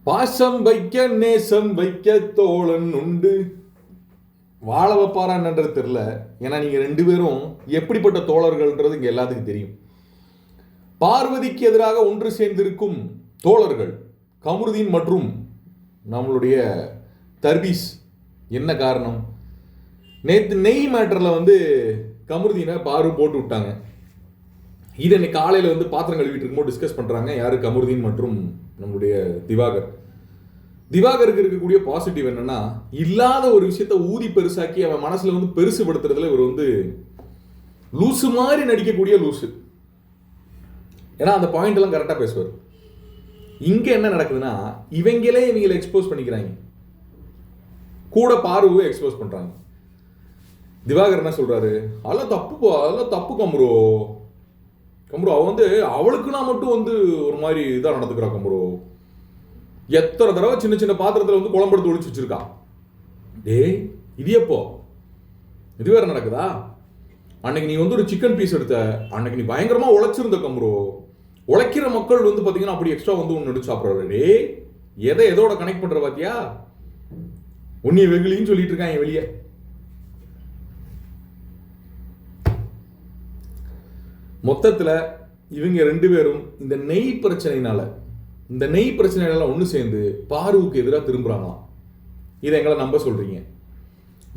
பாசம் வைக்க நேசம் வைக்க தோழன் உண்டு. வாழ வைப்பாரான்றது தெரியல. ஏன்னா நீங்க ரெண்டு பேரும் எப்படிப்பட்ட தோழர்கள்ன்றது இங்க எல்லாத்துக்கும் தெரியும். பார்வதிக்கு எதிராக ஒன்று சேர்ந்திருக்கும் தோழர்கள் கமருதீன் மற்றும் நம்மளுடைய தர்பீஸ். என்ன காரணம்? நேற்று நெய் மேட்டரில் கமருதீனை பாரு போட்டு விட்டாங்க. இது இன்னைக்கு காலையில் பாத்திரம் கழுவிட்டு இருக்கும்போது டிஸ்கஸ் பண்ணுறாங்க. யார்? கமருதீன் மற்றும் நம்மளுடைய திவாகருக்கு இருக்கக்கூடிய பாசிட்டிவ் என்னன்னா, இல்லாத ஒரு விஷயத்தை ஊதி பெருசாக்கி அவன் மனசுல பெருசுபடுத்துறதுல இவர் லூசு மாதிரி நடிக்கக்கூடிய லூசு. ஏன்னா அந்த பாயிண்ட் எல்லாம் கரெக்டாக பேசுவார். இங்க என்ன நடக்குதுன்னா, இவங்களே இவங்களை எக்ஸ்போஸ் பண்ணிக்கிறாங்க, கூட பார்வை எக்ஸ்போஸ் பண்றாங்க. திவாகர் என்ன சொல்றாரு? அதெல்லாம் தப்பு, அதெல்லாம் தப்பு கம்ப்ரோ. அவன் அவளுக்கு நான் மட்டும் ஒரு மாதிரி இதாக நடந்துக்கிறா கம்ப்ரோ. எத்தனை தடவை சின்ன சின்ன பாத்திரத்தில் குழம்பெடுத்து ஒழிச்சு வச்சிருக்கா. டேய், இது எப்போ? இது வேற நடக்குதா? அன்னைக்கு நீ ஒரு சிக்கன் பீஸ் எடுத்த, அன்னைக்கு நீ பயங்கரமா உழைச்சிருந்த கம்ப்ரோ. உழைக்கிற மக்கள் பாத்தீங்கன்னா அப்படி எக்ஸ்ட்ரா ஒன்று எடுத்து சாப்பிட்றாரு. டேய், எதை எதோட கனெக்ட் பண்ற பாத்தியா? உன்னிய வெகுலின்னு சொல்லிட்டு இருக்காங்க வெளியே. மொத்தத்தில் இவங்க ரெண்டு பேரும் இந்த நெய் பிரச்சனைனால ஒன்று சேர்ந்து பாருவுக்கு எதிராக திரும்புறாங்களாம். இதை எங்களை நம்ப சொல்றீங்க?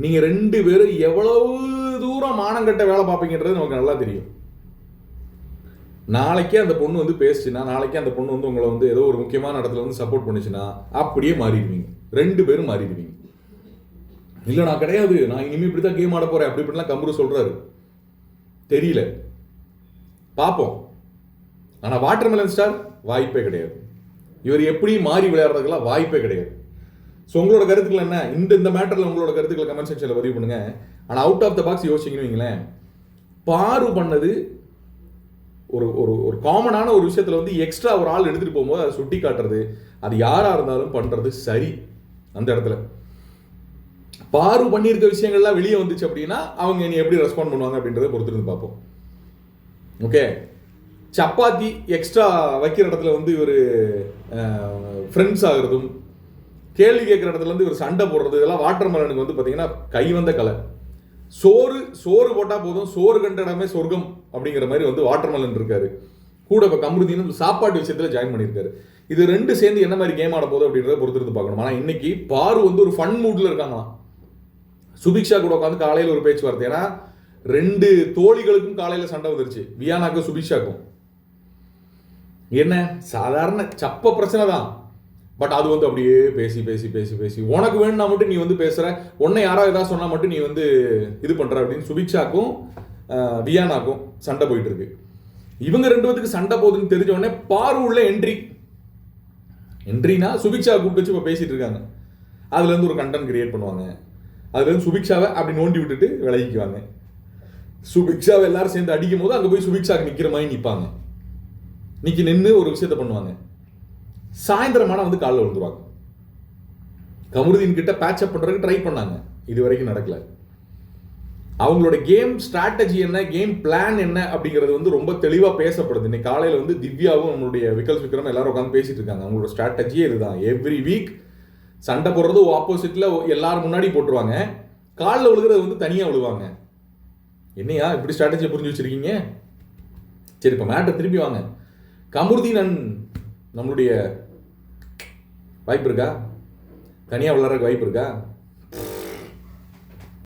நீங்க ரெண்டு பேரும் எவ்வளவு தூரம் மானங்கட்ட வேலை பார்ப்பீங்கன்றது நமக்கு நல்லா தெரியும். நாளைக்கே அந்த பொண்ணு பேசுச்சுன்னா, நாளைக்கே அந்த பொண்ணு உங்களை ஏதோ ஒரு முக்கியமான இடத்துல சப்போர்ட் பண்ணுச்சுன்னா அப்படியே மாறிடுவீங்க. ரெண்டு பேரும் மாறிடுவீங்க. இல்லை நான் கிடையாது, நான் இனிமேல் இப்படி தான் கேம் ஆட போறேன் அப்படி இப்படிலாம் கம்ப்ரூ சொல்றாரு. தெரியல, பார்ப்போம். ஆனால் வாட்டர்மெலன் ஸ்டார் வாய்ப்பே கிடையாது. இவர் எப்படி மாறி விளையாடுறதுக்கெல்லாம் வாய்ப்பே கிடையாது. ஸோ உங்களோட கருத்துக்கள் என்ன? இந்த மேட்டரில் உங்களோட கருத்துக்களை கமெண்ட் செக்ஷனில் பதிவு பண்ணுங்க. ஆனால் அவுட் ஆஃப் த பாக்ஸ் யோசிச்சிங்கன்னு வைங்களேன். பாரு பண்ணது ஒரு ஒரு ஒரு காமனான ஒரு விஷயத்தில் எக்ஸ்ட்ரா ஒரு ஆள் எடுத்துகிட்டு போகும்போது அதை சுட்டி காட்டுறது, அது யாராக இருந்தாலும் பண்ணுறது சரி. அந்த இடத்துல பாரு பண்ணியிருக்க விஷயங்கள்லாம் வெளியே வந்துச்சு அப்படின்னா அவங்க இனி எப்படி ரெஸ்பாண்ட் பண்ணுவாங்க அப்படின்றத பொறுத்திருந்து பார்ப்போம். ஓகே, சப்பாத்தி எக்ஸ்ட்ரா வைக்கிற இடத்துல இவர் ஃப்ரெண்ட்ஸ் ஆகிறதும், கேள்வி கேட்குற இடத்துல இவர் சண்டை போடுறது, இதெல்லாம் வாட்டர்மெலனுக்கு பார்த்தீங்கன்னா கை வந்த கலை. சோறு போட்டால் போதும், சோறு கண்ட இடமே சொர்க்கம் அப்படிங்கிற மாதிரி வாட்டர்மெலன் இருக்காரு. கூட இப்போ கமருதீனும் சாப்பாட்டு விஷயத்தில் ஜாயின் பண்ணியிருக்காரு. இது ரெண்டு சேர்ந்து என்ன மாதிரி கேம் ஆட போகுது அப்படின்றத பொறுத்திருந்து பார்க்கணும். ஆனால் இன்னைக்கு பாரு ஒரு ஃபன் மூட்ல இருக்காங்களாம். சுபிக்ஷா கூட உட்காந்து காலையில் ஒரு பேச்சுவார்த்தை. ஏன்னா ரெண்டு தோழிகளுக்கும் காலையில் சண்டை வந்துருச்சு, வியானாக்கும் சுபிக்ஷாக்கும். என்ன சாதாரண சப்ப பிரச்சனை தான். பட் அது அப்படியே பேசி பேசி பேசி பேசி உனக்கு வேணும்னா மட்டும் நீ பேசுற, உன்னை யாராவது ஏதாவது சொன்னா மட்டும் நீ இது பண்ற அப்படின்னு சுபிக்ஷாக்கும் வியானாக்கும் சண்டை போயிட்டு இருக்கு. இவங்க ரெண்டு பேத்துக்கு சண்டை போகுதுன்னு தெரிஞ்ச உடனே பாரு உள்ள என்ட்ரினா சுபிக்ஷா கூப்பிட்டு வச்சு இப்போ பேசிட்டு இருக்காங்க. அதுல இருந்து ஒரு கண்டென்ட் கிரியேட் பண்ணுவாங்க. அதுல இருந்து சுபிக்ஷாவை அப்படி நோண்டி விட்டுட்டு விலகிக்குவாங்க. சுபிக்ஷாவை எல்லாரும் சேர்ந்து அடிக்கும் போது அங்கே போய் சுபிக்ஷாக்கு நிற்கிற மாதிரி நிற்பாங்க. நின்று ஒரு விஷயத்த பண்ணுவாங்க. சாயந்தரமான காலில் விழுந்துருவாங்க. கமருதீன் கிட்ட பேட்சப் பண்றதுக்கு ட்ரை பண்ணாங்க, இது வரைக்கும் நடக்கல. அவங்களோட கேம் ஸ்ட்ராட்டஜி என்ன, கேம் பிளான் என்ன அப்படிங்கிறது ரொம்ப தெளிவாக பேசப்படுது. இன்னைக்கு காலையில் திவ்யாவும் நம்மளுடைய விக்கல்ஸ் விக்ரம் எல்லாரும் உட்காந்து பேசிட்டு இருக்காங்க. அவங்களோட ஸ்ட்ராட்டஜியே இதுதான். எவ்ரி வீக் சண்டை போடுறது ஆப்போசிட்ல எல்லாரும் முன்னாடி போட்டுருவாங்க, காலில் விழுகிறது தனியாக விழுவாங்க. என்னையா இப்படி ஸ்ட்ராட்டஜியை புரிஞ்சு வச்சிருக்கீங்க? சரி, இப்போ மேட்டர் திருப்பி வாங்க. கமருதீன் நம்மளுடைய வாய்ப்பு இருக்கா? தனியாக விளையாடுறதுக்கு வாய்ப்பு இருக்கா?